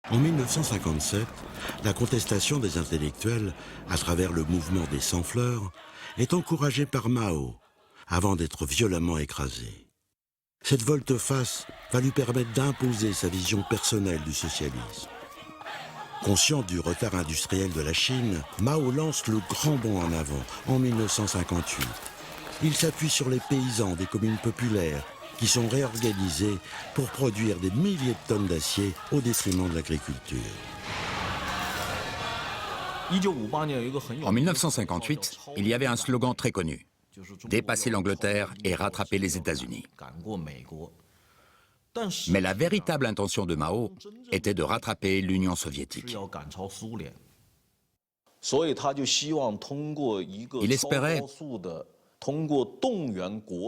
En 1957, la contestation des intellectuels, à travers le mouvement des Sans-Fleurs, est encouragée par Mao, avant d'être violemment écrasé. Cette volte-face va lui permettre d'imposer sa vision personnelle du socialisme. Conscient du retard industriel de la Chine, Mao lance le grand bond en avant en 1958. Il s'appuie sur les paysans des communes populaires qui sont réorganisés pour produire des milliers de tonnes d'acier au détriment de l'agriculture. En 1958, il y avait un slogan très connu: dépasser l'Angleterre et rattraper les États-Unis. Mais la véritable intention de Mao était de rattraper l'Union soviétique. Il espérait,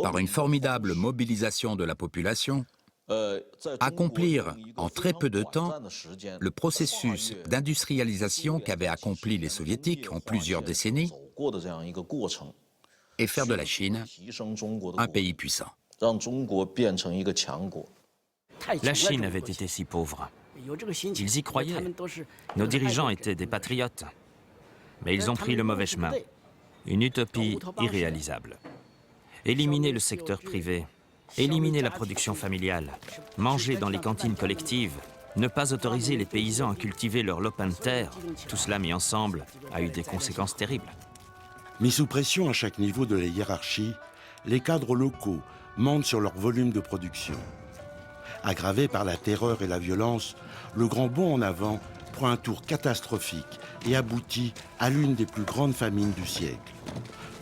par une formidable mobilisation de la population, accomplir en très peu de temps le processus d'industrialisation qu'avaient accompli les Soviétiques en plusieurs décennies et faire de la Chine un pays puissant. La Chine avait été si pauvre. Ils y croyaient. Nos dirigeants étaient des patriotes. Mais ils ont pris le mauvais chemin. Une utopie irréalisable. Éliminer le secteur privé, éliminer la production familiale, manger dans les cantines collectives, ne pas autoriser les paysans à cultiver leur lopin de terre, tout cela mis ensemble a eu des conséquences terribles. Mis sous pression à chaque niveau de la hiérarchie, les cadres locaux mentent sur leur volume de production. Aggravé par la terreur et la violence, le grand bond en avant prend un tour catastrophique et aboutit à l'une des plus grandes famines du siècle.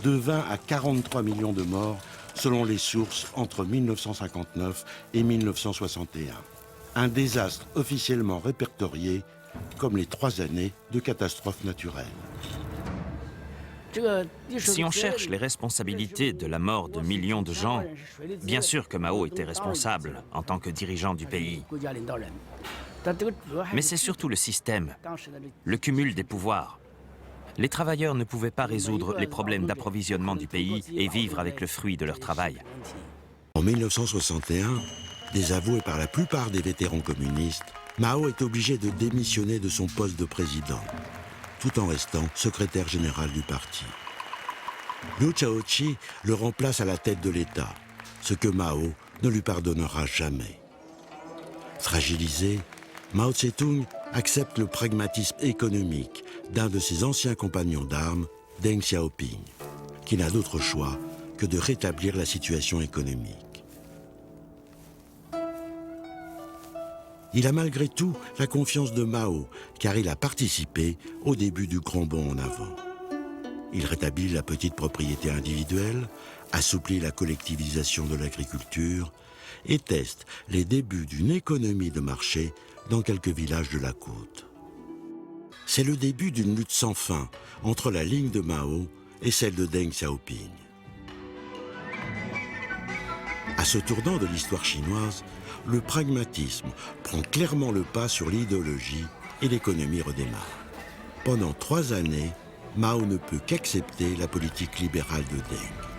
De 20 à 43 millions de morts selon les sources entre 1959 et 1961. Un désastre officiellement répertorié comme les 3 années de catastrophe naturelle. Si on cherche les responsabilités de la mort de millions de gens, bien sûr que Mao était responsable en tant que dirigeant du pays. Mais c'est surtout le système, le cumul des pouvoirs. Les travailleurs ne pouvaient pas résoudre les problèmes d'approvisionnement du pays et vivre avec le fruit de leur travail. En 1961, désavoué par la plupart des vétérans communistes, Mao est obligé de démissionner de son poste de président, tout en restant secrétaire général du parti. Liu Shaoqi le remplace à la tête de l'État, ce que Mao ne lui pardonnera jamais. Fragilisé, Mao Tse-tung accepte le pragmatisme économique d'un de ses anciens compagnons d'armes, Deng Xiaoping, qui n'a d'autre choix que de rétablir la situation économique. Il a malgré tout la confiance de Mao, car il a participé au début du grand bond en avant. Il rétablit la petite propriété individuelle, assouplit la collectivisation de l'agriculture et teste les débuts d'une économie de marché dans quelques villages de la côte. C'est le début d'une lutte sans fin entre la ligne de Mao et celle de Deng Xiaoping. À ce tournant de l'histoire chinoise, le pragmatisme prend clairement le pas sur l'idéologie et l'économie redémarre. Pendant 3 années, Mao ne peut qu'accepter la politique libérale de Deng.